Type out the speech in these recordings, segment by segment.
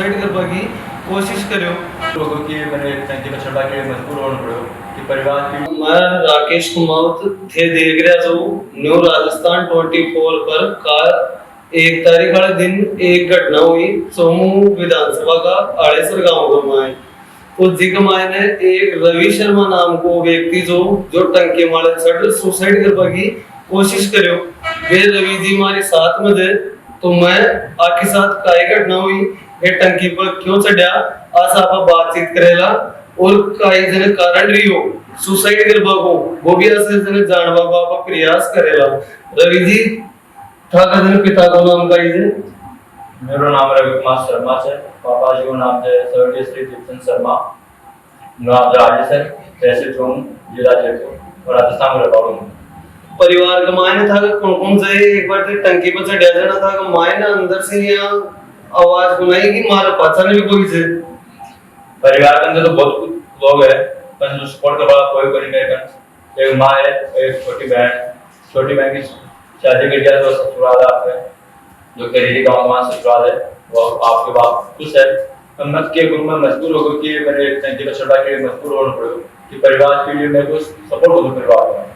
Suicide करने की कोशिश करो। लोगों की मैंने टंकी पर छड़ा के मजबूर होना पड़ो कि परिवार की। मैं राकेश कुमार थे देख रहा जो न्यू राजस्थान 24 पर कार 1 तारीख वाले दिन एक घटना हुई सोमू विधानसभा का आड़ेसर गांव को माए। तो जी कमाए ने एक रवि शर्मा नाम को व्यक्ति जो टंकी मारे चढ़ सुसाइड करने की कोशिश करो। वे रवि जी हमारे साथ में थे तो मैं आपके साथ काय घटना हुई ये टंकी पर क्यों चढ़ा आज आप बातचीत करेला और कई जने कारण रही हो सुसाइड करबा को वो भी ऐसे जने जानवा का प्रयास करेला। रवि जी था का जने पिता को नाम का इजे मेरा नाम रवि कुमार शर्मा है। पापा जी को नाम है स्वर्गीय श्री दीपचंद शर्मा। नाम राजेश तहसील चौन जिला जयपुर और राजस्थान में रहता हूँ। परिवार का मायने था कौन कौन से एक बार तो टंकी पर चढ़ा जाना था कि मायने अंदर से यहाँ आवाज सुनाई कि मारा पहचान भी कोई से। परिवार के अंदर तो बहुत कुछ लोग है पर जो सपोर्ट कर रहा कोई कोई मेरे का एक माँ है एक छोटी बहन की शादी कर दिया तो ससुराल आपके जो करीबी गांव वहाँ ससुराल है वो आपके बाप खुश है। मत के गुरु में मजबूर हो गए कि मैंने टंकी पर चढ़ा के मजबूर होना पड़े कि परिवार के लिए मेरे को सपोर्ट हो परिवार में।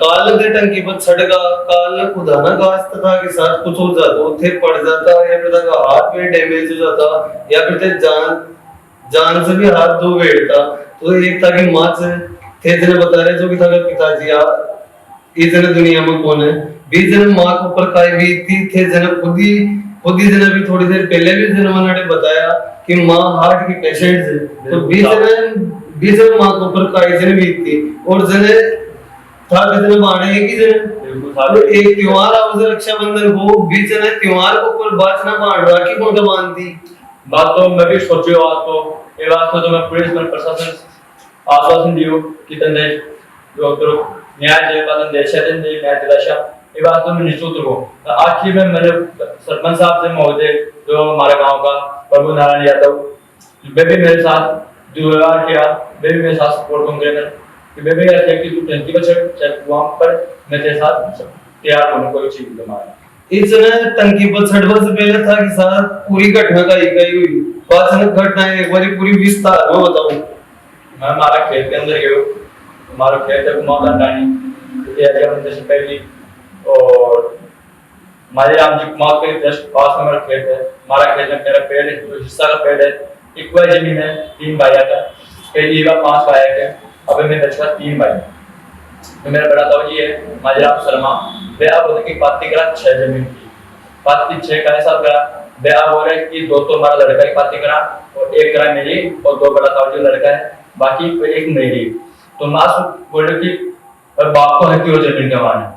काल दे टंकी पर छड़गा काल खुदाना घास तथा के साथ कुछ हो जाता थे पड़ जाता या फिर का हाथ में डैमेज हो जाता या फिर जान से भी हाथ धो बैठता। तो एक था कि माँ से थे जने बता रहे जो कि था पिताजी आप इस जने दुनिया में कौन है 20 जने माँ के ऊपर काई भी थे जने खुद ही जने भी थोड़ी देर पहले भी जने मैंने बताया कि माँ हार्ट की पेशेंट है तो 20 जने माँ के ऊपर काई जने भी थी और जने था कितने बाणे एक ही जने तो एक त्योहार आवज रक्षाबंधन को 20 जने त्योहार के ऊपर बात ना बांट राखी कौन का बांधती बात तो मैं भी सोचो आज तो ये बात तो मैं पुलिस में प्रशासन आश्वासन दियो कि तंदे जो तो न्याय जे पालन देश है तंदे न्याय दिलाशा ये बात तो मैं निश्चित को आखिर में मेरे सरपंच साहब से महोदय जो हमारे गांव का प्रभु नारायण यादव वे भी मेरे साथ दुर्व्यवहार किया वे भी मेरे साथ सपोर्ट करेंगे कि वे भी ऐसे कि तू टंकी पर चढ़ वहां पर मैं तेरे साथ तैयार होने को चीज जमाया। इस टंकी पर चढ़ने से पहले था कि साथ पूरी घटना का इकाई हुई पांच घटना एक बारी पूरी विस्तार में बताऊं। मैं हमारा खेत के अंदर गयो हमारा खेत है कुमार डानी एरिया में जैसे पहली और माली राम जी कुमार के जस्ट पास में मेरा खेत है। हमारा खेत में मेरा पेड़ है जो हिस्सा का पेड़ है एक वह जमीन है 3 भाइयों का पहली का 5 भाई है अभी मेरे बच्चा 3 भाई तो मेरा बड़ा ताऊ जी है माली राम शर्मा वे अब बोलते कि पाती करा 6 जमीन की पाती 6 का हिसाब करा वे अब बोल रहे कि 2 तो हमारा लड़का की पाती करा और 1 करा मेरी और 2 बड़ा ताऊ जी लड़का है बाकी 1 मेरी तो मां बोले कि बाप को हक हो जमीन कमाना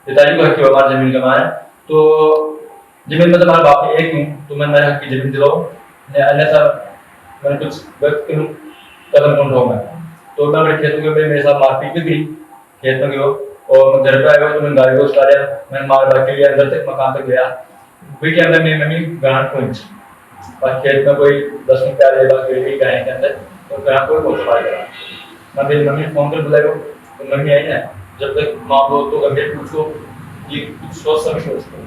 पिताजी को हक हो हमारी जमीन कमाना तो जमीन में तुम्हारे बाप एक हूँ तो मैं मेरे हक की जमीन दिलाओ अन्यथा मैंने कुछ गलत कदम उठाऊं मैं तो मैं मेरे खेतों में मेरे साथ मारपीट भी गई खेत में गयो और मैं घर पे आया तो मैंने गाड़ी को उतारा मैंने मार बार के लिए अंदर तक मकान तक गया वही के अंदर मेरी मम्मी गांठ पहुंच और खेत में कोई 10 मिनट पहले बात गई गाय के अंदर तो गांठ कोई पहुंच पाएगा मैं मेरी मम्मी फोन कर बुलाया तो मम्मी आई ना जब तक माँ को तो गंभीर पूछो कि कुछ सोच समझ सोचो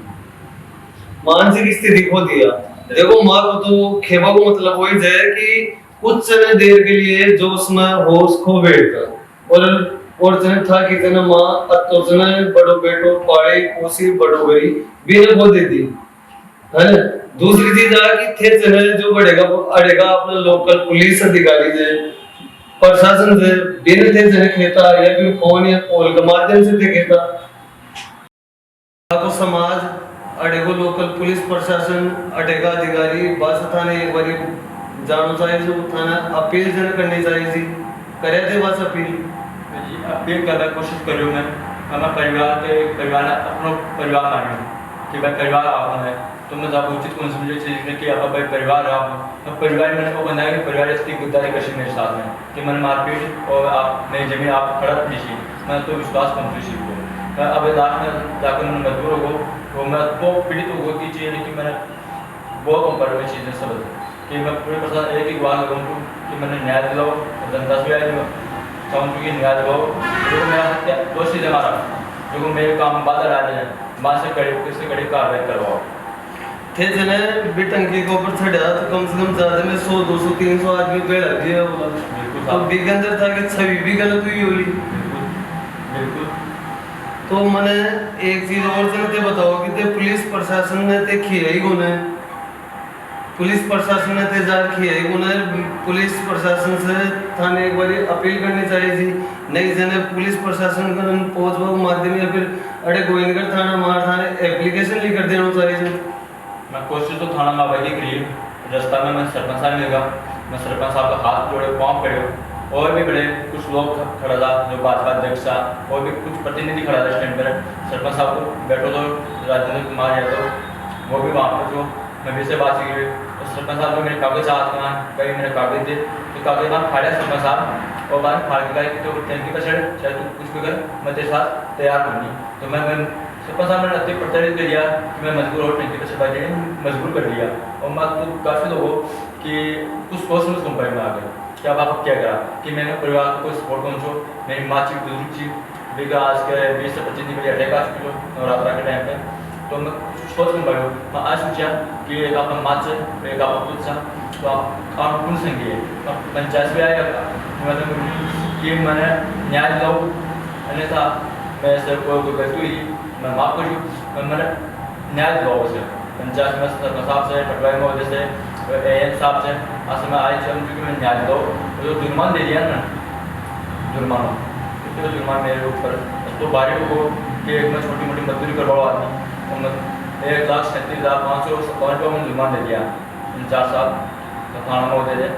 मानसिक स्थिति खो दिया। देखो माँ को तो खेबा को मतलब वही है कि कुछ समय देर के लिए जो उसमें होश खो बैठता और जने था कि जने माँ तो जने बड़ो बेटो पाड़े कोसी बड़ो गई बिना खो देती है ना। दूसरी चीज आ कि थे जने जो अड़ेगा अपना लोकल पुलिस अधिकारी से प्रशासन से बिना थे जने खेता या फिर फोन या कॉल के माध्यम से थे खेता को समाज अडेगो लोकल पुलिस प्रशासन अडेगा अधिकारी बस थाने एक बारी जानो चाहिए जो थाना अपील जन करनी चाहिए थी करे थे बस अपील अपील करने की कोशिश करूँ मैं अपना परिवार अपना परिवार मांगे कि भाई परिवार आपका है तो मैं जब उचित कौन समझे चीज़ कि आप भाई परिवार आप अब परिवार मैंने को बनाया कि परिवार इतनी गुद्दारी कशी मेरे साथ में कि मैंने मारपीट और आप मेरी जमीन आप खड़क लीजिए मैं तो विश्वास कम सीख को मैं अब लास्ट में जाकर मैंने मजबूर हो तो मैं तो पीड़ित होती चाहिए कि मैंने बहुत कम पर हुई चीज़ें सब कि मैं पूरे प्रशासन एक ही बात करूँ कि मैंने न्याय दिलाओ और जनता से भी चाहूँ कि न्याय दिलाओ जो मेरा हत्या दोषी हमारा जो मेरे काम बाधा डाले हैं माँ से कड़ी कार्रवाई करवाओ। थे जने बेटंकी के ऊपर चढ़ा तो कम से कम ज्यादा में 100 200 300 आदमी पे लग गया होगा। बिल्कुल तो साहब, बिग अंदर था कि छवि भी गलत हुई होगी। बिल्कुल बिल्कुल। तो मैंने एक चीज और जनते बताओ कि ते पुलिस प्रशासन ने ते किया ही गुने, पुलिस प्रशासन ने ते जार किया ही गुने। पुलिस प्रशासन से थाने एक बार अपील करनी चाहिए थी, नहीं जने पुलिस प्रशासन का पहुंच माध्यम या फिर अरे गोविंदगढ़ थाना मार थाने एप्लीकेशन लिख कर देना चाहिए। मैं कोशिश तो थाना में वही करी, रास्ता में मैं सरपंच साहब मिल गया, मैं सरपंच साहब का हाथ जोड़े पाँव पड़े, और भी बड़े कुछ लोग खड़ा था जो भाजपा अध्यक्ष था, और भी कुछ प्रतिनिधि खड़ा था स्टैंड पर। सरपंच साहब को बैठो तो राजेंद्र कुमार यादव वो भी वहाँ पर जो मैं भी से बात की, तो सरपंच साहब को मेरे कागज हाथ में कहीं मेरे कागज थे, तो कागज बाद फाड़ा सरपंच साहब, और बाद फाड़ के तो टैंकी पर चढ़े चाहे तू कुछ भी कर मैं तेरे साथ तैयार होनी। तो मैं सरपंच साहब ने अति प्रताड़ित कर दिया कि मैं मजबूर और टैंकी पर चढ़ा के मजबूर कर दिया। और मैं तो काफ़ी लोगों कि कुछ सोच समझ कंपनी में आ गया कि अब आप क्या करा कि मैंने परिवार को सपोर्ट पहुँचो। मेरी माँ चीज बुजुर्ग चीज बिका आज के 20 से 25 दिन बजे अटैक आ चुकी हो नवरात्रा के टाइम पे, तो मैं सोच में पड़ो मैं आज सोचा कि एक आपका माँ से एक आपका खुद सा, तो आप कौन संगी है पंचायत में आया मतलब कि मैंने न्याय दिलाओ, अन्यथा मैं से कोई गलती हुई मैं माफ़ करूँ, मैंने न्याय दिलाओ उसे पंचायत में सरपंच साहब से पटवारी महोदय से एएन साहब से आज मैं आए चल चुकी मैं न्याय दिलाओ। जो जुर्मान दे दिया ना जुर्माना, कितने जुर्मान मेरे ऊपर तो बारी को कि मैं छोटी मोटी मजदूरी करवाओ आदमी, तो मैं 1,37,557 रुपये मैंने जुर्मान दे दिया 4 साल तो थाना महोदय थे।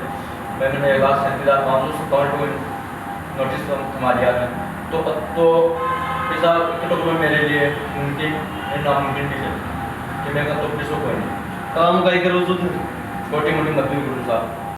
मैंने 1,37,557 रुपये नोटिस थमा दिया था। तो पैसा इतना मेरे लिए मुमकिन नामुमकिन भी है कि मैं तो पैसों को नहीं काम का ही करो तो छोटी मोटी मजदूरी करूँ साहब।